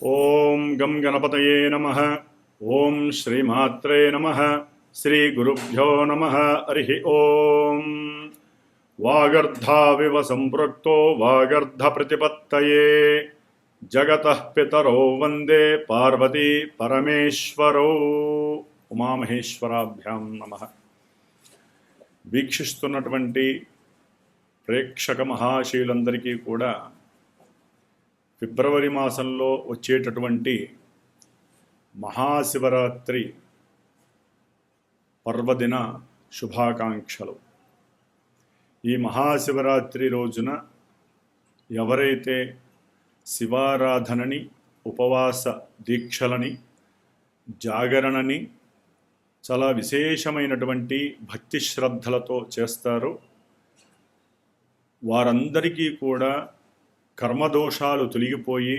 ఓం గం గణపతయే నమః. ఓం శ్రీమాత్రే నమః. శ్రీ గురుభ్యో నమః. హరి ఓం. వాగర్ధావివ సంపృక్తో వాగర్ధ ప్రతిపత్తయే జగతః పితరో వందే పార్వతీ పరమేశ్వరో. ఉమామహేశ్వరాభ్యాం నమః. వీక్షిస్తున్నటువంటి ప్రేక్షక మహాశయులందరికీ కూడా ఫిబ్రవరి మాసంలో వచ్చేటటువంటి మహాశివరాత్రి పర్వదిన శుభాకాంక్షలు. ఈ మహాశివరాత్రి రోజున ఎవరైతే శివారాధనని, ఉపవాస దీక్షలని, జాగరణని చాలా విశేషమైనటువంటి భక్తి శ్రద్ధలతో చేస్తారో వారందరికీ కూడా కర్మదోషాలు తొలగిపోయి,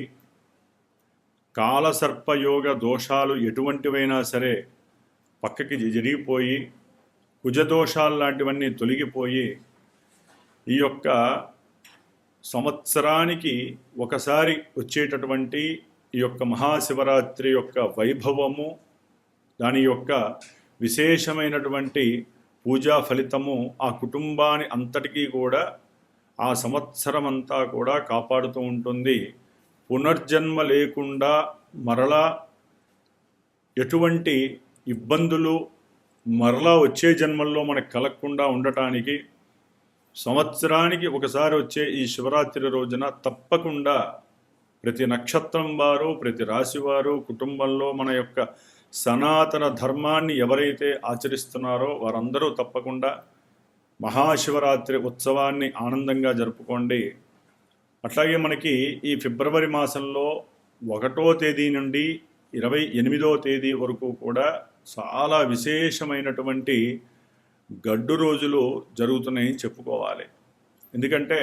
కాలసర్పయోగ దోషాలు ఎటువంటివైనా సరే పక్కకి జరిగిపోయి, కుజదోషాలు లాంటివన్నీ తొలగిపోయి, ఈ యొక్క సంవత్సరానికి ఒకసారి వచ్చేటటువంటి ఈ యొక్క మహాశివరాత్రి యొక్క వైభవము, దాని యొక్క విశేషమైనటువంటి పూజా ఫలితము ఆ కుటుంబాన్ని అంతటికీ కూడా ఆ సంవత్సరం అంతా కూడా కాపాడుతూ ఉంటుంది. పునర్జన్మ లేకుండా మరలా ఎటువంటి ఇబ్బందులు మరలా వచ్చే జన్మల్లో మనకు కలగకుండా ఉండటానికి సంవత్సరానికి ఒకసారి వచ్చే ఈ శివరాత్రి రోజున తప్పకుండా ప్రతి నక్షత్రం వారు, ప్రతి రాశి వారు కుటుంబంలో మన యొక్క సనాతన ధర్మాన్ని ఎవరైతే ఆచరిస్తున్నారో వారందరూ తప్పకుండా మహాశివరాత్రి ఉత్సవాన్ని ఆనందంగా జరుపుకోండి. అట్లాగే మనకి ఈ ఫిబ్రవరి మాసంలో 1వ తేదీ నుండి 28వ తేదీ వరకు కూడా చాలా విశేషమైనటువంటి గడ్డు రోజులు జరుగుతున్నాయని చెప్పుకోవాలి. ఎందుకంటే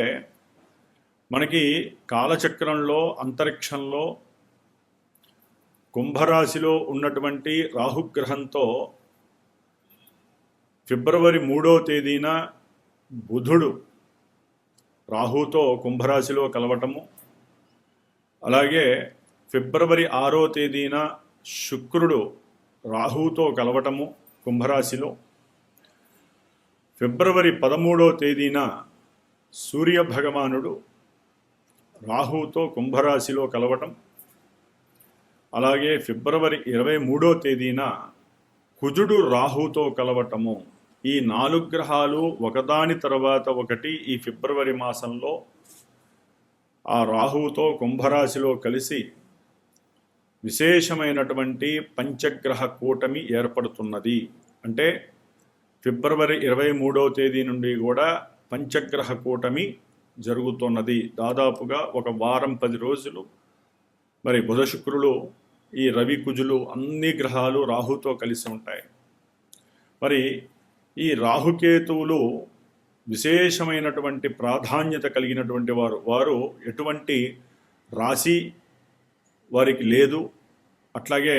మనకి కాలచక్రంలో, అంతరిక్షంలో కుంభరాశిలో ఉన్నటువంటి రాహుగ్రహంతో ఫిబ్రవరి 3వ తేదీన బుధుడు రాహుతో కుంభరాశిలో కలవటము, అలాగే ఫిబ్రవరి 6వ తేదీన శుక్రుడు రాహుతో కలవటము కుంభరాశిలో, ఫిబ్రవరి 13వ తేదీన సూర్యభగవానుడు రాహుతో కుంభరాశిలో కలవటం, అలాగే ఫిబ్రవరి 23వ తేదీన కుజుడు రాహుతో కలవటము. ఈ 4 గ్రహాలు ఒకదాని తర్వాత ఒకటి ఈ ఫిబ్రవరి మాసంలో ఆ రాహుతో కుంభరాశిలో కలిసి విశేషమైనటువంటి పంచగ్రహ కూటమి ఏర్పడుతున్నది. అంటే ఫిబ్రవరి 23వ తేదీ నుండి కూడా పంచగ్రహ కూటమి జరుగుతున్నది. దాదాపుగా ఒక వారం 10 రోజులు మరి బుధ శుక్రులు, ఈ రవి కుజులు అన్ని గ్రహాలు రాహుతో కలిసి ఉంటాయి. మరి ఈ రాహుకేతువులు విశేషమైనటువంటి ప్రాధాన్యత కలిగినటువంటి వారు ఎటువంటి రాశి వారికి లేదు. అట్లాగే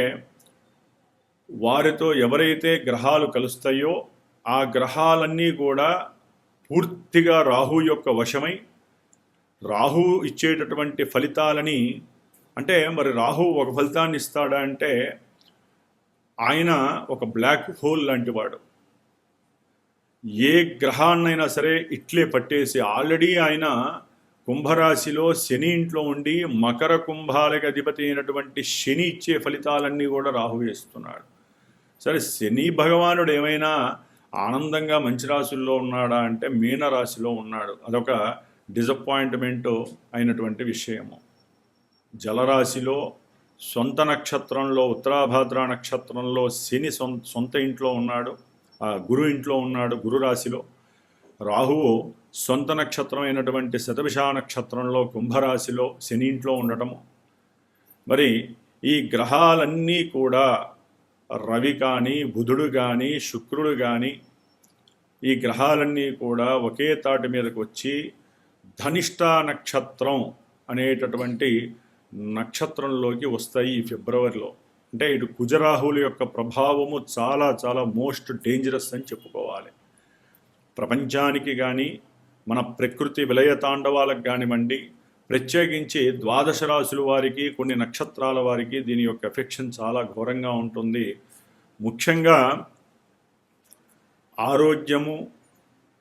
వారితో ఎవరైతే గ్రహాలు కలుస్తాయో ఆ గ్రహాలన్నీ కూడా పూర్తిగా రాహు యొక్క వశమై రాహు ఇచ్చేటటువంటి ఫలితాలని, అంటే మరి రాహు ఒక ఫలితాన్ని ఇస్తాడా అంటే ఆయన ఒక బ్లాక్ హోల్ లాంటి వాడు. ఏ గ్రహాన్నైనా సరే ఇట్లే పట్టేసి, ఆల్రెడీ ఆయన కుంభరాశిలో శని ఇంట్లో ఉండి మకర కుంభాలకి అధిపతి అయినటువంటి శని ఇచ్చే ఫలితాలన్నీ కూడా రాహు ఇస్తున్నాడు. సరే, శని భగవానుడు ఏమైనా ఆనందంగా మంచి రాశుల్లో ఉన్నాడా అంటే మీనరాశిలో ఉన్నాడు. అదొక డిసప్పాయింట్మెంట్ అయినటువంటి విషయము. జలరాశిలో సొంత నక్షత్రంలో, ఉత్తరాభాద్ర నక్షత్రంలో శని సొంత ఇంట్లో ఉన్నాడు, గురు ఇంట్లో ఉన్నాడు, గురు రాశిలో. రాహువు సొంత నక్షత్రం అయినటువంటి శతభిష నక్షత్రంలో కుంభరాశిలో శని ఇంట్లో ఉండటము. మరి ఈ గ్రహాలన్నీ కూడా రవి కానీ, బుధుడు కానీ, శుక్రుడు కానీ, ఈ గ్రహాలన్నీ కూడా ఒకే తాటి మీదకి వచ్చి ధనిష్ట నక్షత్రం అనేటటువంటి నక్షత్రంలోకి వస్తాయి ఈ ఫిబ్రవరిలో. అంటే ఇటు కుజరాహుల యొక్క ప్రభావము చాలా చాలా మోస్ట్ డేంజరస్ అని చెప్పుకోవాలి. ప్రపంచానికి కానీ, మన ప్రకృతి విలయ తాండవాలకు కానివ్వండి, ప్రత్యేకించి ద్వాదశ రాశుల వారికి, కొన్ని నక్షత్రాల వారికి దీని యొక్క ఎఫెక్షన్ చాలా ఘోరంగా ఉంటుంది. ముఖ్యంగా ఆరోగ్యము,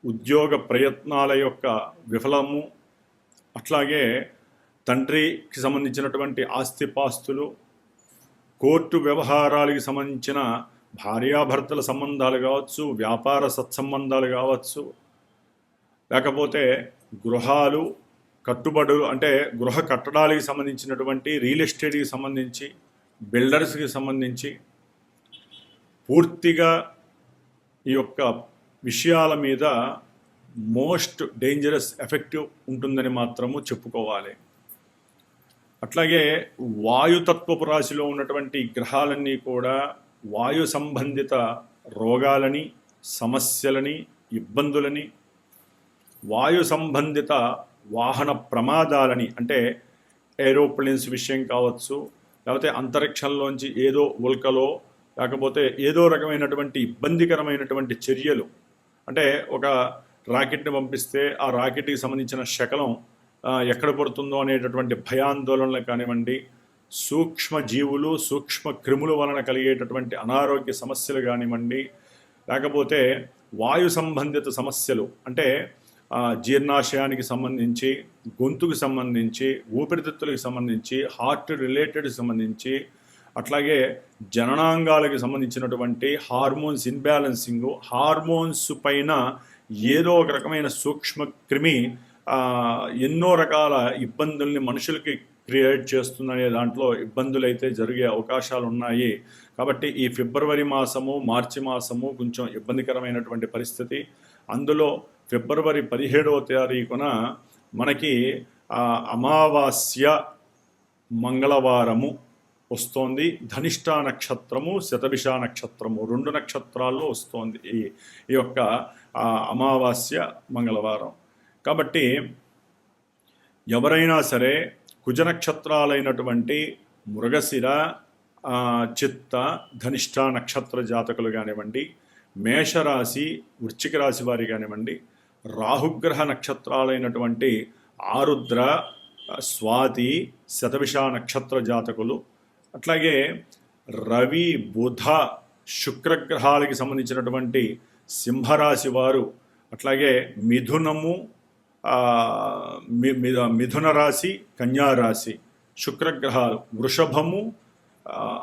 ఉద్యోగ ప్రయత్నాల యొక్క విఫలము, అట్లాగే తండ్రికి సంబంధించినటువంటి ఆస్తిపాస్తులు, కోర్టు వ్యవహారాలకి సంబంధించిన భార్యాభర్తల సంబంధాలు కావచ్చు, వ్యాపార సత్సంబంధాలు కావచ్చు, లేకపోతే గృహాలు కట్టుబడులు అంటే గృహ కట్టడాలకి సంబంధించినటువంటి రియల్ ఎస్టేట్కి సంబంధించి, బిల్డర్స్కి సంబంధించి పూర్తిగా ఈ యొక్క విషయాల మీద మోస్ట్ డేంజరస్ ఎఫెక్టివ్ ఉంటుందని మాత్రము చెప్పుకోవాలి. అట్లాగే వాయుతత్వపు రాశిలో ఉన్నటువంటి గ్రహాలన్నీ కూడా వాయు సంబంధిత రోగాలని, సమస్యలని, ఇబ్బందులని, వాయు సంబంధిత వాహన ప్రమాదాలని, అంటే ఏరోప్లేన్స్ విషయం కావచ్చు, లేకపోతే అంతరిక్షంలోంచి ఏదో ఉల్కలో లేకపోతే ఏదో రకమైనటువంటి ఇబ్బందికరమైనటువంటి చర్యలు, అంటే ఒక రాకెట్ని పంపిస్తే ఆ రాకెట్కి సంబంధించిన శకలం ఎక్కడ పడుతుందో అనేటటువంటి భయాందోళనలు కానివ్వండి, సూక్ష్మ జీవులు, సూక్ష్మ క్రిముల వలన కలిగేటటువంటి అనారోగ్య సమస్యలు కానివ్వండి, లేకపోతే వాయు సంబంధిత సమస్యలు అంటే జీర్ణాశయానికి సంబంధించి, గొంతుకు సంబంధించి, ఊపిరితిత్తులకు సంబంధించి, హార్ట్ రిలేటెడ్కి సంబంధించి, అట్లాగే జననాంగాలకు సంబంధించినటువంటి హార్మోన్స్ ఇన్బ్యాలెన్సింగ్, హార్మోన్స్ పైన ఏదో ఒక రకమైన సూక్ష్మ క్రిమి ఎన్నో రకాల ఇబ్బందుల్ని మనుషులకి క్రియేట్ చేస్తుందనే దాంట్లో ఇబ్బందులు అయితే జరిగే అవకాశాలు ఉన్నాయి. కాబట్టి ఈ ఫిబ్రవరి మాసము, మార్చి మాసము కొంచెం ఇబ్బందికరమైనటువంటి పరిస్థితి. అందులో ఫిబ్రవరి 17వ తారీఖున మనకి అమావాస్య మంగళవారము వస్తోంది. ధనిష్ఠా నక్షత్రము, శతభిష నక్షత్రము 2 నక్షత్రాల్లో వస్తోంది ఈ యొక్క అమావాస్య మంగళవారం. కాబట్టి ఎవరైనా సరే కుజ నక్షత్రాలైనటువంటి మృగశిర, చిత్త, ధనిష్ఠా నక్షత్ర జాతకులు కానివ్వండి, మేషరాశి, వృశ్చిక రాశి వారి కానివ్వండి, రాహుగ్రహ నక్షత్రాలైనటువంటి ఆరుద్ర, స్వాతి, శతభిష నక్షత్ర జాతకులు, అట్లాగే రవి, బుధ, శుక్రగ్రహాలకి సంబంధించినటువంటి సింహరాశి వారు, అట్లాగే మిథునము, మిథున రాశి, కన్యారాశి శుక్రగ్రహాలు, వృషభము,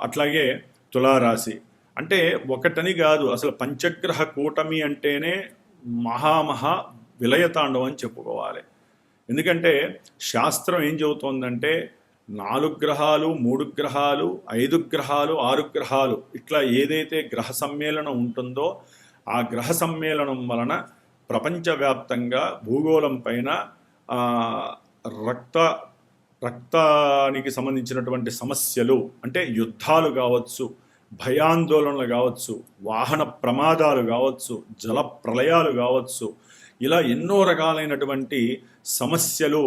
అట్లాగే తులారాశి. అంటే ఒకటని కాదు, అసలు పంచగ్రహ కూటమి అంటేనే మహా విలయతాండవం అని చెప్పుకోవాలి. ఎందుకంటే శాస్త్రం ఏం చెబుతోందంటే 4 గ్రహాలు, 3 గ్రహాలు, 5 గ్రహాలు, 6 గ్రహాలు ఇట్లా ఏదైతే గ్రహ సమ్మేళనం ఉంటుందో ఆ గ్రహ సమ్మేళనం వలన ప్రపంచవ్యాప్తంగా భూగోళం పైన రక్తానికి సంబంధించినటువంటి సమస్యలు, అంటే యుద్ధాలు కావచ్చు, భయాందోళనలు కావచ్చు, వాహన ప్రమాదాలు కావచ్చు, జల ప్రళయాలు కావచ్చు, ఇలా ఎన్నో రకాలైనటువంటి సమస్యలు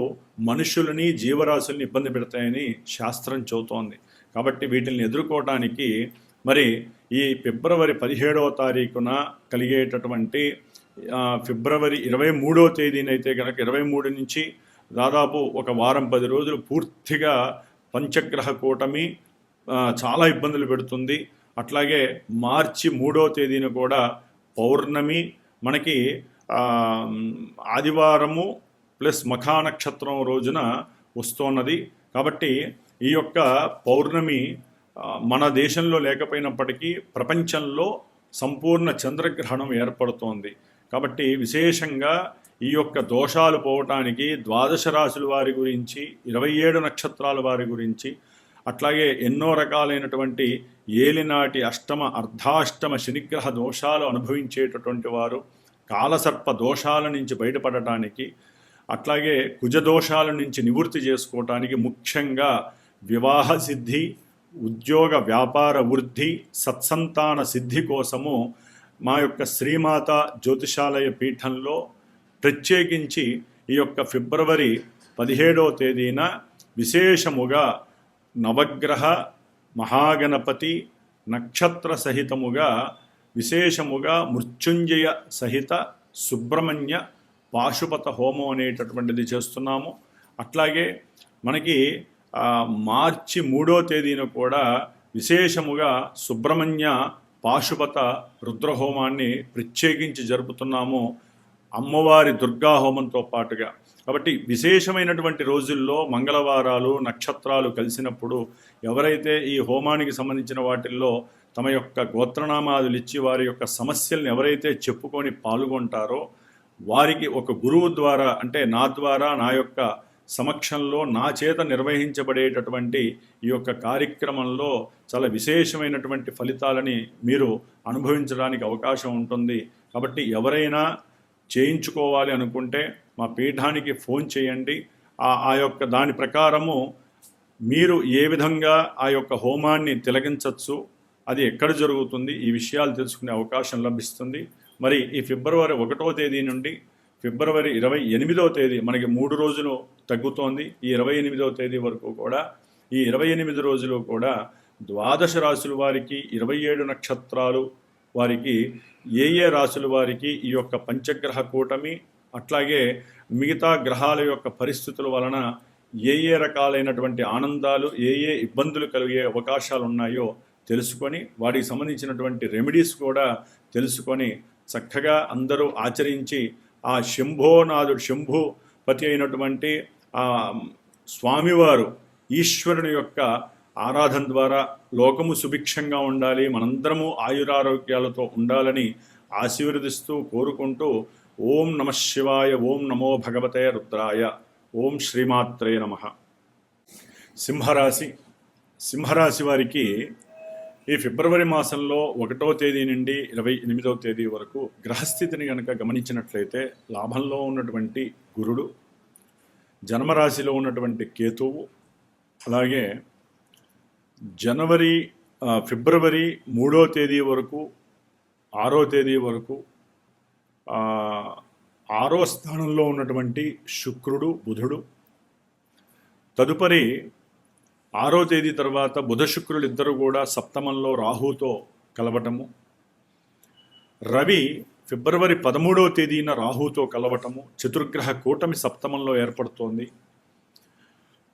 మనుషులని, జీవరాశుల్ని ఇబ్బంది పెడతాయని శాస్త్రం చెబుతోంది. కాబట్టి వీటిని ఎదుర్కోవటానికి మరి ఈ ఫిబ్రవరి 17వ తారీఖున కలిగేటటువంటి ఫిబ్రవరి 23వ తేదీనైతే కనుక 23 నుంచి దాదాపు ఒక వారం 10 రోజులు పూర్తిగా పంచగ్రహ కూటమి చాలా ఇబ్బందులు పెడుతుంది. అట్లాగే మార్చి 3వ తేదీన కూడా పౌర్ణమి మనకి ఆదివారము ప్లస్ మఖా నక్షత్రం రోజున వస్తున్నది. కాబట్టి ఈ యొక్క పౌర్ణమి మన దేశంలో లేకపోయినప్పటికీ ప్రపంచంలో సంపూర్ణ చంద్రగ్రహణం ఏర్పడుతోంది. కాబట్టి విశేషంగా ఈ యొక్క దోషాలు పోవటానికి ద్వాదశ రాశుల వారి గురించి, 27 నక్షత్రాల వారి గురించి, అట్లాగే ఎన్నో రకాలైనటువంటి ఏలినాటి అష్టమ, అర్ధాష్టమ శనిగ్రహ దోషాలు అనుభవించేటటువంటి వారు, కాలసర్ప దోషాల నుంచి బయటపడటానికి, అట్లాగే కుజదోషాల నుంచి నివృత్తి చేసుకోవటానికి, ముఖ్యంగా వివాహ సిద్ధి, ఉద్యోగ వ్యాపార వృద్ధి, సత్సంతాన సిద్ధి కోసము మా యొక్క శ్రీమాత జ్యోతిషాలయ పీఠంలో ప్రత్యేకించి ఈ యొక్క ఫిబ్రవరి 17వ తేదీన విశేషముగా నవగ్రహ, మహాగణపతి, నక్షత్ర సహితముగా విశేషముగా మృత్యుంజయ సహిత సుబ్రహ్మణ్య పాశుపత హోమం అనేటటువంటిది చేస్తున్నాము. అట్లాగే మనకి మార్చి 3వ తేదీన కూడా విశేషముగా సుబ్రహ్మణ్య పాశుపత రుద్రహోమాన్ని ప్రత్యేకించి జరుపుతున్నాము, అమ్మవారి దుర్గా హోమంతో పాటుగా. కాబట్టి విశేషమైనటువంటి రోజుల్లో మంగళవారాలు నక్షత్రాలు కలిసినప్పుడు ఎవరైతే ఈ హోమానికి సంబంధించిన వాటిల్లో తమ యొక్క గోత్రనామాదులు ఇచ్చి వారి యొక్క సమస్యలను ఎవరైతే చెప్పుకొని పాల్గొంటారో వారికి ఒక గురువు ద్వారా, అంటే నా ద్వారా, నా యొక్క సమక్షంలో నా చేత నిర్వహించబడేటటువంటి ఈ యొక్క కార్యక్రమంలో చాలా విశేషమైనటువంటి ఫలితాలని మీరు అనుభవించడానికి అవకాశం ఉంటుంది. కాబట్టి ఎవరైనా చేయించుకోవాలి అనుకుంటే మా పీఠానికి ఫోన్ చేయండి. ఆ యొక్క దాని ప్రకారము మీరు ఏ విధంగా ఆ యొక్క హోమాన్ని తిలకించవచ్చు, అది ఎక్కడ జరుగుతుంది, ఈ విషయాలు తెలుసుకునే అవకాశం లభిస్తుంది. మరి ఈ ఫిబ్రవరి 1వ తేదీ నుండి ఫిబ్రవరి 28వ తేదీ, మనకి 3 రోజులు తగ్గుతోంది. ఈ 28వ తేదీ వరకు కూడా, ఈ 28 రోజులు కూడా ద్వాదశ రాశుల వారికి, 27 నక్షత్రాలు వారికి, ఏ రాశుల వారికి ఈ యొక్క పంచగ్రహ కూటమి, అట్లాగే మిగతా గ్రహాల యొక్క పరిస్థితుల వలన ఏ రకాలైనటువంటి ఆనందాలు, ఏ ఇబ్బందులు కలిగే అవకాశాలు ఉన్నాయో తెలుసుకొని వాటికి సంబంధించినటువంటి రెమెడీస్ కూడా తెలుసుకొని చక్కగా అందరూ ఆచరించి ఆ శంభోనాథుడు, శంభుపతి అయినటువంటి ఆ స్వామివారు ఈశ్వరుని యొక్క ఆరాధన ద్వారా లోకము సుభిక్షంగా ఉండాలి, మనందరము ఆయురారోగ్యాలతో ఉండాలని ఆశీర్వదిస్తూ కోరుకుంటూ ఓం నమ శివాయ, ఓం నమో భగవతే రుద్రాయ, ఓం శ్రీమాత్రే నమః. సింహరాశి వారికి ఈ ఫిబ్రవరి మాసంలో 1వ తేదీ నుండి 28వ తేదీ వరకు గ్రహస్థితిని కనుక గమనించినట్లయితే లాభంలో ఉన్నటువంటి గురుడు, జన్మరాశిలో ఉన్నటువంటి కేతువు, అలాగే ఫిబ్రవరి 3వ తేదీ వరకు 6వ తేదీ వరకు 6వ స్థానంలో ఉన్నటువంటి శుక్రుడు, బుధుడు, తదుపరి 6వ తేదీ తర్వాత బుధ శుక్రులు ఇద్దరు కూడా సప్తమంలో రాహుతో కలవటము, రవి ఫిబ్రవరి 13వ తేదీన రాహుతో కలవటము, చతుర్గ్రహ కూటమి సప్తమంలో ఏర్పడుతోంది.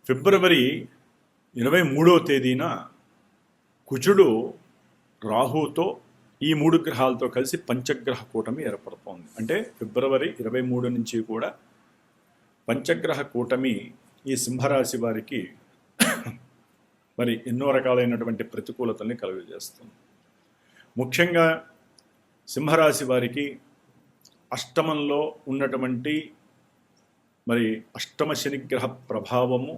ఫిబ్రవరి 23వ తేదీన కుజుడు రాహుతో, ఈ 3 గ్రహాలతో కలిసి పంచగ్రహ కూటమి ఏర్పడుతోంది. అంటే ఫిబ్రవరి 23 నుంచి కూడా పంచగ్రహ కూటమి ఈ సింహరాశి వారికి మరి ఎన్నో రకాలైనటువంటి ప్రతికూలతల్ని కలుగజేస్తుంది. ముఖ్యంగా సింహరాశి వారికి అష్టమంలో ఉన్నటువంటి మరి అష్టమ శనిగ్రహ ప్రభావము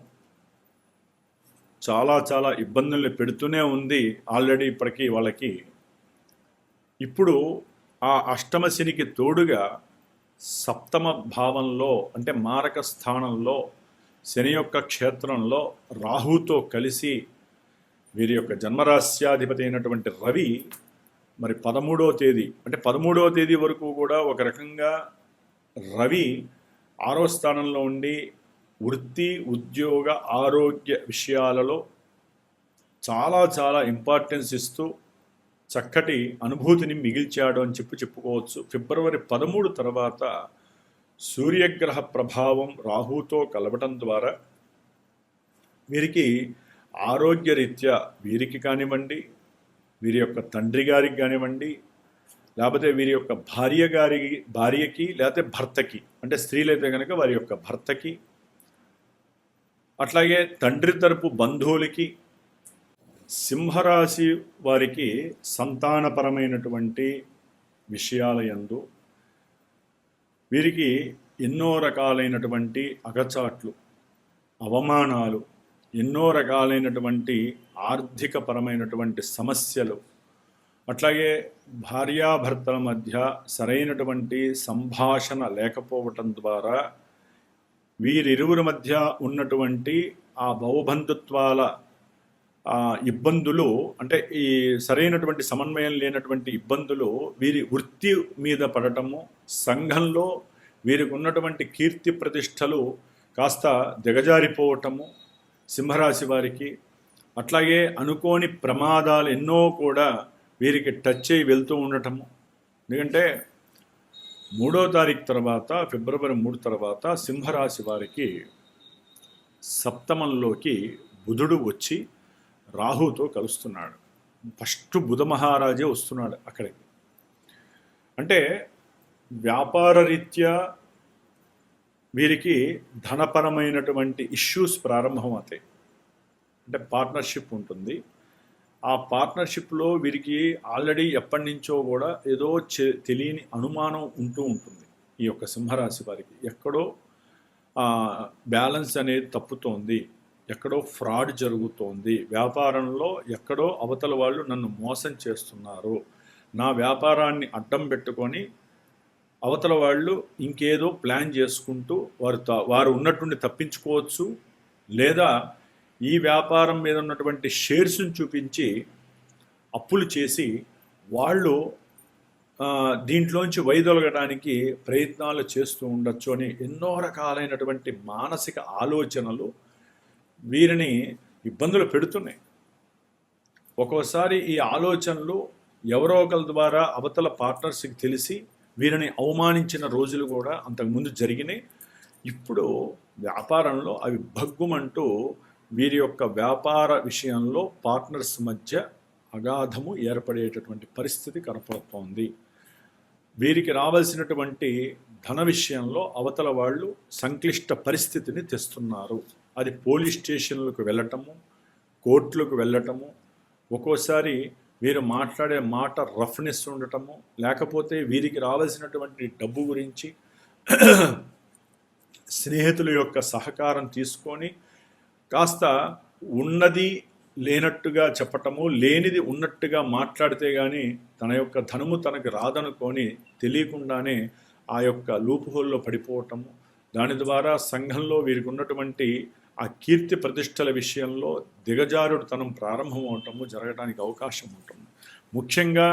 చాలా ఇబ్బందుల్ని పెడుతూనే ఉంది ఆల్రెడీ ఇప్పటికీ వాళ్ళకి. ఇప్పుడు ఆ అష్టమ శనికి తోడుగా సప్తమ భావంలో, అంటే మారక స్థానంలో శని యొక్క క్షేత్రంలో రాహుతో కలిసి వీరి యొక్క జన్మరాశ్యాధిపతి అయినటువంటి రవి మరి 13వ తేదీ, అంటే 13వ తేదీ వరకు కూడా ఒక రకంగా రవి 6వ స్థానంలో ఉండి వృత్తి, ఉద్యోగ, ఆరోగ్య విషయాలలో చాలా ఇంపార్టెన్స్ ఇస్తూ చక్కటి అనుభూతిని మిగిల్చాడు అని చెప్పుకోవచ్చు. ఫిబ్రవరి 13 తర్వాత సూర్యగ్రహ ప్రభావం రాహుతో కలవటం ద్వారా వీరికి ఆరోగ్యరీత్యా, వీరికి కానివ్వండి, వీరి యొక్క తండ్రి గారికి కానివ్వండి, లేకపోతే వీరి యొక్క భార్యకి లేకపోతే భర్తకి, అంటే స్త్రీలైతే కనుక వారి యొక్క భర్తకి, అట్లాగే తండ్రి తరపు బంధువులకి, సింహరాశి వారికి సంతానపరమైనటువంటి విషయాల యందు వీరికి ఎన్నో రకాలైనటువంటి అగచాట్లు, అవమానాలు, ఎన్నో రకాలైనటువంటి ఆర్థికపరమైనటువంటి సమస్యలు, అట్లాగే భార్యాభర్తల మధ్య సరైనటువంటి సంభాషణ లేకపోవటం ద్వారా వీరిరువురి మధ్య ఉన్నటువంటి ఆ భవబంధుత్వాల ఇబ్బందులు, అంటే ఈ సరైనటువంటి సమన్వయం లేనటువంటి ఇబ్బందులు వీరి వృత్తి మీద పడటము, సంఘంలో వీరికి ఉన్నటువంటి కీర్తి ప్రతిష్టలు కాస్త దిగజారిపోవటము సింహరాశి వారికి. అట్లాగే అనుకోని ప్రమాదాలు ఎన్నో కూడా వీరికి టచ్ అయ్యి వెళ్తూ ఉండటము. ఎందుకంటే 3వ తారీఖు తర్వాత, ఫిబ్రవరి 3 తర్వాత సింహరాశి వారికి సప్తమంలోకి బుధుడు వచ్చి రాహుతో కలుస్తున్నాడు. ఫస్ట్ బుధ మహారాజే వస్తున్నాడు అక్కడికి. అంటే వ్యాపార రీత్యా వీరికి ధనపరమైనటువంటి ఇష్యూస్ ప్రారంభమవుతాయి. అంటే పార్ట్నర్షిప్ ఉంటుంది. ఆ పార్ట్నర్షిప్లో వీరికి ఆల్రెడీ ఎప్పటి నుంచో కూడా ఏదో తెలియని అనుమానం ఉంటూ ఉంటుంది. ఈ యొక్క సింహరాశి వారికి ఎక్కడో బ్యాలెన్స్ అనేది తప్పుతోంది, ఎక్కడో ఫ్రాడ్ జరుగుతోంది, వ్యాపారంలో ఎక్కడో అవతల వాళ్ళు నన్ను మోసం చేస్తున్నారు, నా వ్యాపారాన్ని అడ్డం పెట్టుకొని అవతల వాళ్ళు ఇంకేదో ప్లాన్ చేసుకుంటూ వారు ఉన్నట్టుండి తప్పించుకోవచ్చు, లేదా ఈ వ్యాపారం మీద ఉన్నటువంటి షేర్స్ని చూపించి అప్పులు చేసి వాళ్ళు దీంట్లోంచి వైదొలగడానికి ప్రయత్నాలు చేస్తూ ఉండొచ్చు అని ఎన్నో రకాలైనటువంటి మానసిక ఆలోచనలు వీరిని ఇబ్బందులు పెడుతున్నాయి. ఒక్కోసారి ఈ ఆలోచనలు ఎవరో ఒకరి ద్వారా అవతల పార్ట్నర్స్కి తెలిసి వీరిని అవమానించిన రోజులు కూడా అంతకుముందు జరిగినాయి. ఇప్పుడు వ్యాపారంలో అవి భగ్గుమంటూ వీరి యొక్క వ్యాపార విషయంలో పార్ట్నర్స్ మధ్య అగాధము ఏర్పడేటటువంటి పరిస్థితి కనపడుతోంది. వీరికి రావాల్సినటువంటి ధన విషయంలో అవతల వాళ్ళు సంక్లిష్ట పరిస్థితిని తెస్తున్నారు. అది పోలీస్ స్టేషన్లకు వెళ్ళటము, కోర్టులకు వెళ్ళటము, ఒక్కోసారి వీరు మాట్లాడే మాట రఫ్నెస్ ఉండటము, లేకపోతే వీరికి రావాల్సినటువంటి డబ్బు గురించి స్నేహితుల యొక్క సహకారం తీసుకొని కాస్త ఉన్నది లేనట్టుగా చెప్పటము, లేనిది ఉన్నట్టుగా మాట్లాడితే కానీ తన యొక్క ధనము తనకు రాదనుకొని తెలియకుండానే ఆ యొక్క లూప్ హోల్లో పడిపోవటము, దాని ద్వారా సంఘంలో వీరికి ఉన్నటువంటి ఆ కీర్తి ప్రతిష్టల విషయంలో దిగజారుడుతనం ప్రారంభం అవటము జరగడానికి అవకాశం ఉంటుంది. ముఖ్యంగా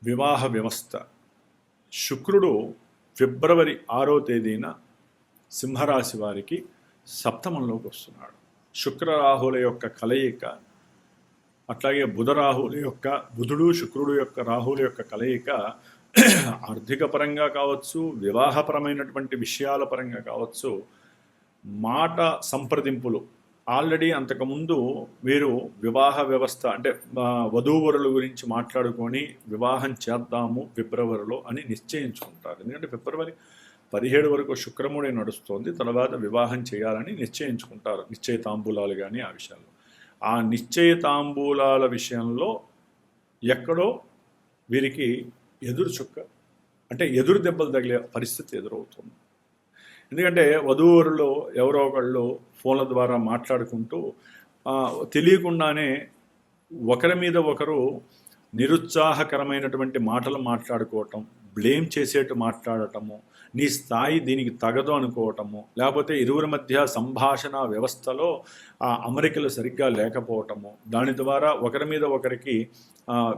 వివాహ వ్యవస్థ. శుక్రుడు ఫిబ్రవరి 6వ తేదీన సింహరాశి వారికి సప్తమంలోకి వస్తున్నాడు. శుక్రరాహుల యొక్క కలయిక, అట్లాగే బుధుడు శుక్రుడు యొక్క రాహుల యొక్క కలయిక ఆర్థిక పరంగా కావచ్చు, వివాహపరమైనటువంటి విషయాల పరంగా కావచ్చు, మాట సంప్రదింపులు ఆల్రెడీ అంతకుముందు వీరు వివాహ వ్యవస్థ అంటే వధూవరుల గురించి మాట్లాడుకొని వివాహం చేద్దాము ఫిబ్రవరిలో అని నిశ్చయించుకుంటారు. ఎందుకంటే ఫిబ్రవరి 17 వరకు శుక్రముడే నడుస్తోంది, తర్వాత వివాహం చేయాలని నిశ్చయించుకుంటారు. నిశ్చయ తాంబూలాలు కానీ ఆ విషయాల్లో, ఆ నిశ్చయ తాంబూలాల విషయంలో ఎక్కడో వీరికి ఎదురు చుక్క అంటే ఎదురు దెబ్బలు తగిలే పరిస్థితి ఎదురవుతుంది. ఎందుకంటే వధూవరులు ఎవరో ఒకళ్ళు ఫోన్ల ద్వారా మాట్లాడుకుంటూ తెలియకుండానే ఒకరి మీద ఒకరు నిరుత్సాహకరమైనటువంటి మాటలు మాట్లాడుకోవటం, బ్లేమ్ చేసేట్టు మాట్లాడటము, నీ స్థాయి దీనికి తగదు అనుకోవటము, లేకపోతే ఇరువురి మధ్య సంభాషణ వ్యవస్థలో అమరికలు సరిగ్గా లేకపోవటము, దాని ద్వారా ఒకరి మీద ఒకరికి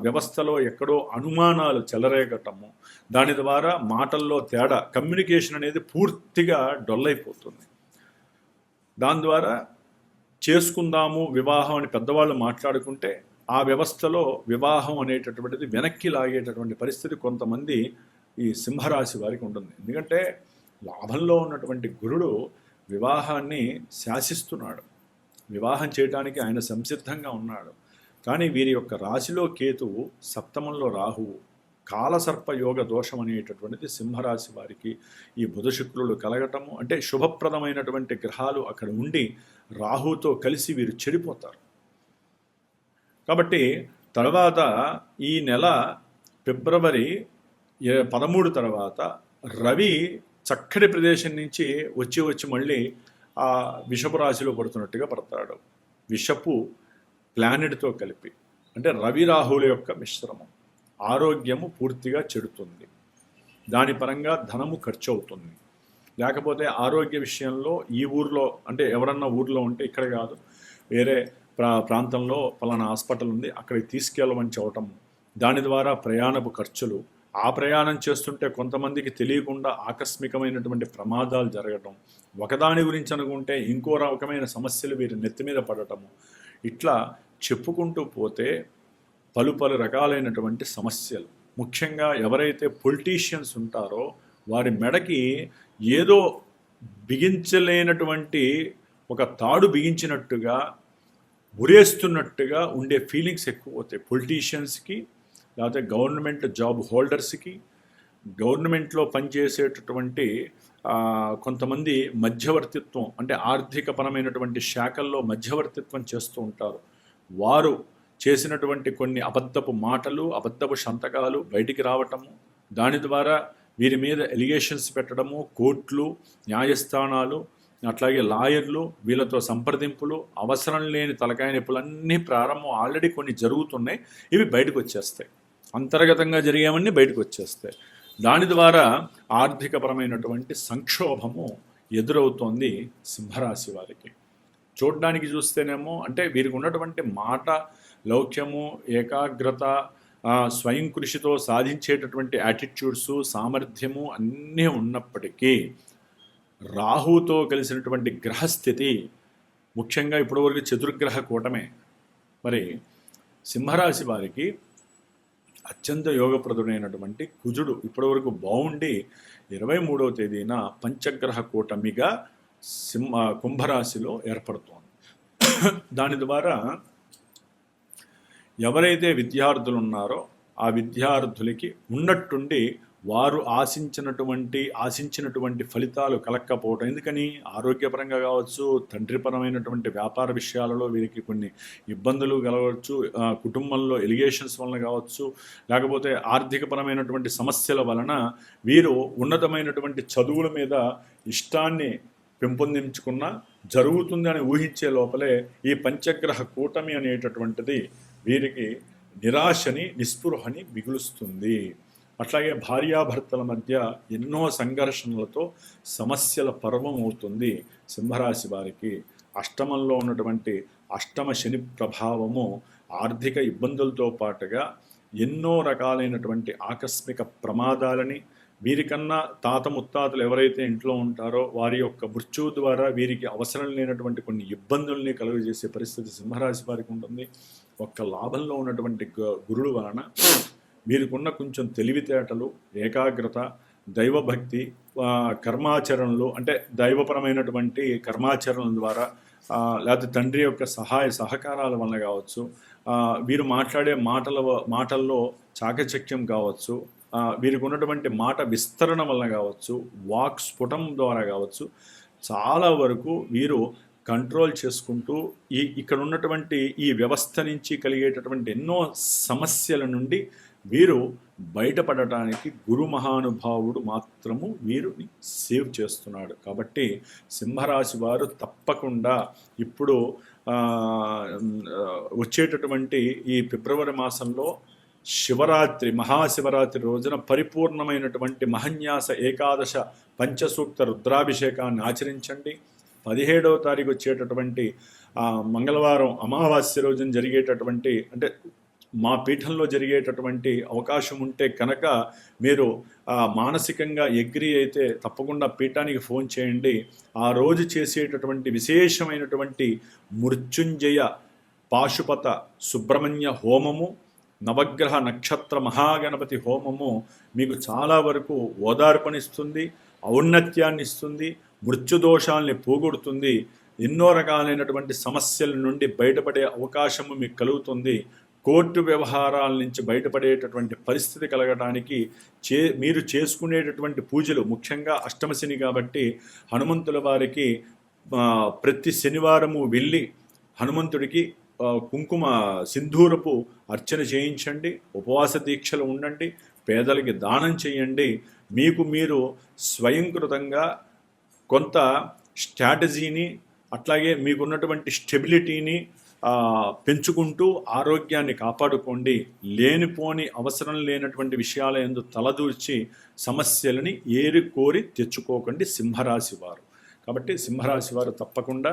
వ్యవస్థలో ఎక్కడో అనుమానాలు చెలరేగటము, దాని ద్వారా మాటల్లో తేడా, కమ్యూనికేషన్ అనేది పూర్తిగా డొల్లైపోతుంది. దాని ద్వారా చేసుకుందాము వివాహం అని పెద్దవాళ్ళు మాట్లాడుకుంటే ఆ వ్యవస్థలో వివాహం అనేటటువంటిది వెనక్కి లాగేటటువంటి పరిస్థితి కొంతమంది ఈ సింహరాశి వారికి ఉంటుంది. ఎందుకంటే లాభంలో ఉన్నటువంటి గురుడు వివాహాన్ని శాసిస్తున్నాడు, వివాహం చేయడానికి ఆయన సంసిద్ధంగా ఉన్నాడు. కానీ వీరి యొక్క రాశిలో కేతువు, సప్తమంలో రాహువు, కాలసర్ప యోగ దోషం అనేటటువంటిది సింహరాశి వారికి ఈ బుధ శుక్రులు కలగటము అంటే శుభప్రదమైనటువంటి గ్రహాలు అక్కడ ఉండి రాహుతో కలిసి వీరు చెడిపోతారు. కాబట్టి తర్వాత ఈ నెల ఫిబ్రవరి 13 తర్వాత రవి చక్కటి ప్రదేశం నుంచి వచ్చి మళ్ళీ ఆ విషపు రాశిలో పడుతున్నట్టుగా పడతాడు. విషపు ప్లానెట్తో కలిపి, అంటే రవి రాహుల యొక్క మిశ్రమం. ఆరోగ్యము పూర్తిగా చెడుతుంది, దాని పరంగా ధనము ఖర్చు అవుతుంది. లేకపోతే ఆరోగ్య విషయంలో ఈ ఊర్లో అంటే ఎవరన్నా ఊర్లో ఉంటే ఇక్కడ కాదు వేరే ప్రాంతంలో పలానా హాస్పిటల్ ఉంది అక్కడికి తీసుకెళ్ళమని చెప్పటము, దాని ద్వారా ప్రయాణపు ఖర్చులు, ఆ ప్రయాణం చేస్తుంటే కొంతమందికి తెలియకుండా ఆకస్మికమైనటువంటి ప్రమాదాలు జరగటం, ఒకదాని గురించి అనుకుంటే ఇంకో రకమైన సమస్యలు వీరి నెత్తి మీద పడటము, ఇట్లా చెప్పుకుంటూ పోతే పలు రకాలైనటువంటి సమస్యలు. ముఖ్యంగా ఎవరైతే పొలిటీషియన్స్ ఉంటారో వారి మెడకి ఏదో బిగించలేనటువంటి ఒక తాడు బిగించినట్టుగా ఉరేస్తున్నట్టుగా ఉండే ఫీలింగ్స్ ఎక్కువ అవుతాయి పొలిటీషియన్స్కి, లేకపోతే గవర్నమెంట్ జాబ్ హోల్డర్స్కి, గవర్నమెంట్లో పనిచేసేటటువంటి కొంతమంది మధ్యవర్తిత్వం అంటే ఆర్థికపరమైనటువంటి శాఖల్లో మధ్యవర్తిత్వం చేస్తూ ఉంటారు. వారు చేసినటువంటి కొన్ని అబద్ధపు మాటలు, అబద్ధపు సంతకాలు బయటికి రావటము, దాని ద్వారా వీరి మీద ఎలిగేషన్స్ పెట్టడము, కోర్టులు, న్యాయస్థానాలు, అట్లాగే లాయర్లు, వీళ్ళతో సంప్రదింపులు, అవసరం లేని తలకాయ నొప్పులన్నీ ప్రారంభం ఆల్రెడీ కొన్ని జరుగుతున్నాయి. ఇవి బయటకు వచ్చేస్తాయి, అంతర్గతంగా జరిగేవన్నీ బయటకు వచ్చేస్తాయి. దాని ద్వారా ఆర్థికపరమైనటువంటి సంక్షోభము ఎదురవుతోంది సింహరాశి వారికి. చూడడానికి చూస్తేనేమో అంటే వీరికి ఉన్నటువంటి మాట లౌక్యము, ఏకాగ్రత, స్వయం కృషితో సాధించేటటువంటి యాటిట్యూడ్స్, సామర్థ్యము అన్నీ ఉన్నప్పటికీ రాహుతో కలిసినటువంటి గ్రహస్థితి, ముఖ్యంగా ఇప్పటివరకు చతుర్గ్రహ కూటమే. మరి సింహరాశి వారికి అత్యంత యోగప్రదుడైనటువంటి కుజుడు ఇప్పటివరకు బాగుండి 23వ తేదీన పంచగ్రహ కూటమిగా కుంభరాశిలో ఏర్పడుతోంది. దాని ద్వారా ఎవరైతే విద్యార్థులు ఉన్నారో ఆ విద్యార్థులకి ఉన్నట్టుండి వారు ఆశించినటువంటి ఫలితాలు కలక్కపోవటం. ఎందుకని? ఆరోగ్యపరంగా కావచ్చు, తండ్రిపరమైనటువంటి వ్యాపార విషయాలలో వీరికి కొన్ని ఇబ్బందులు కలగవచ్చు, కుటుంబంలో ఎలిగేషన్స్ వలన కావచ్చు, లేకపోతే ఆర్థికపరమైనటువంటి సమస్యల వలన వీరు ఉన్నతమైనటువంటి చదువుల మీద ఇష్టాన్ని పెంపొందించుకున్న జరుగుతుంది అని ఊహించే లోపలే ఈ పంచగ్రహ కూటమి అనేటటువంటిది వీరికి నిరాశని, నిస్పృహని మిగులుస్తుంది. అట్లాగే భార్యాభర్తల మధ్య ఎన్నో సంఘర్షణలతో సమస్యల పర్వం అవుతుంది సింహరాశి వారికి. అష్టమంలో ఉన్నటువంటి అష్టమ శని ప్రభావము ఆర్థిక ఇబ్బందులతో పాటుగా ఎన్నో రకాలైనటువంటి ఆకస్మిక ప్రమాదాలని, వీరికన్నా తాత ముత్తాతలు ఎవరైతే ఇంట్లో ఉంటారో వారి యొక్క మృత్యువు ద్వారా వీరికి అవసరం లేనటువంటి కొన్ని ఇబ్బందుల్ని కలుగజేసే పరిస్థితి సింహరాశి వారికి ఉంటుంది. ఒక్క లాభంలో ఉన్నటువంటి గురుడు వలన వీరికున్న కొంచెం తెలివితేటలు, ఏకాగ్రత, దైవభక్తి, కర్మాచరణలు అంటే దైవపరమైనటువంటి కర్మాచరణల ద్వారా, లేకపోతే తండ్రి యొక్క సహాయ సహకారాల వలన కావచ్చు, వీరు మాట్లాడే మాటల్లో చాకచక్యం కావచ్చు, వీరికి ఉన్నటువంటి మాట విస్తరణ వలన కావచ్చు, వాక్ స్ఫుటం ద్వారా కావచ్చు, చాలా వరకు వీరు కంట్రోల్ చేసుకుంటూ ఇక్కడ ఉన్నటువంటి ఈ వ్యవస్థ నుంచి కలిగేటటువంటి ఎన్నో సమస్యల నుండి వీరు బయటపడటానికి గురు మహానుభావుడు మాత్రము వీరిని సేవ్ చేస్తున్నాడు. కాబట్టి సింహరాశి వారు తప్పకుండా ఇప్పుడు వచ్చేటటువంటి ఈ ఫిబ్రవరి మాసంలో శివరాత్రి, మహాశివరాత్రి రోజున పరిపూర్ణమైనటువంటి మహన్యాస ఏకాదశ పంచసూక్త రుద్రాభిషేకాన్ని ఆచరించండి. 17వ తారీఖు వచ్చేటటువంటి మంగళవారం అమావాస్య రోజున జరిగేటటువంటి అంటే మా పీఠంలో జరిగేటటువంటి అవకాశం ఉంటే కనుక మీరు మానసికంగా ఎగ్రీ అయితే తప్పకుండా పీఠానికి ఫోన్ చేయండి. ఆ రోజు చేసేటటువంటి విశేషమైనటువంటి మృత్యుంజయ పాశుపత సుబ్రహ్మణ్య హోమము, నవగ్రహ నక్షత్ర మహాగణపతి హోమము మీకు చాలా వరకు ఓదార్పనిస్తుంది, ఔన్నత్యాన్ని ఇస్తుంది, మృత్యుదోషాల్ని పోగొడుతుంది, ఎన్నో రకాలైనటువంటి సమస్యల నుండి బయటపడే అవకాశము మీకు కలుగుతుంది. కోర్టు వ్యవహారాల నుంచి బయటపడేటటువంటి పరిస్థితి కలగడానికి మీరు చేసుకునేటటువంటి పూజలు, ముఖ్యంగా అష్టమశని కాబట్టి హనుమంతుల వారికి ప్రతి శనివారము వెళ్ళి హనుమంతుడికి కుంకుమ సింధూరపు అర్చన చేయించండి, ఉపవాస దీక్షలు ఉండండి, పేదలకి దానం చేయండి. మీకు మీరు స్వయంకృతంగా కొంత స్ట్రాటజీని, అట్లాగే మీకున్నటువంటి స్టెబిలిటీని పెంచుకుంటూ ఆరోగ్యాన్ని కాపాడుకోండి. లేనిపోని అవసరం లేనటువంటి విషయాల యందు తలదూర్చి సమస్యలని ఏరికోరి తెచ్చుకోకండి సింహరాశి వారు. కాబట్టి సింహరాశి వారు తప్పకుండా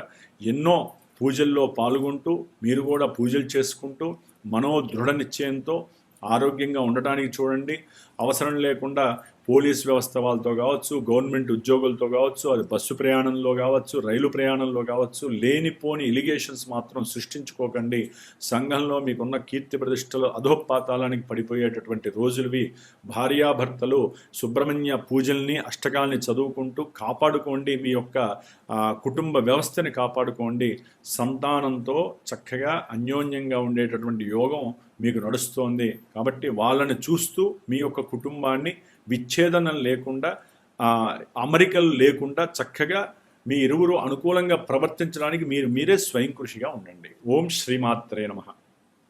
ఎన్నో పూజల్లో పాల్గొంటూ, మీరు కూడా పూజలు చేసుకుంటూ మనోదృఢ నిశ్చయంతో ఆరోగ్యంగా ఉండటానికి చూడండి. అవసరం లేకుండా పోలీస్ వ్యవస్థ వాళ్ళతో కావచ్చు, గవర్నమెంట్ ఉద్యోగులతో కావచ్చు, అది బస్సు ప్రయాణంలో కావచ్చు, రైలు ప్రయాణంలో కావచ్చు, లేనిపోని ఎలిగేషన్స్ మాత్రం సృష్టించుకోకండి. సంఘంలో మీకున్న కీర్తి ప్రతిష్టలు అధోపాతాలానికి పడిపోయేటటువంటి రోజులవి. భార్యాభర్తలు సుబ్రహ్మణ్య పూజల్ని, అష్టకాల్ని చదువుకుంటూ కాపాడుకోండి. మీ యొక్క కుటుంబ వ్యవస్థని కాపాడుకోండి. సంతానంతో చక్కగా అన్యోన్యంగా ఉండేటటువంటి యోగం మీకు నడుస్తోంది. కాబట్టి వాళ్ళని చూస్తూ మీ యొక్క కుటుంబాన్ని విచ్ఛేదనం లేకుండా, అమరికలు లేకుండా చక్కగా మీ ఇరువురు అనుకూలంగా ప్రవర్తించడానికి మీరే స్వయం కృషిగా ఉండండి. ఓం శ్రీమాత్రే నమః.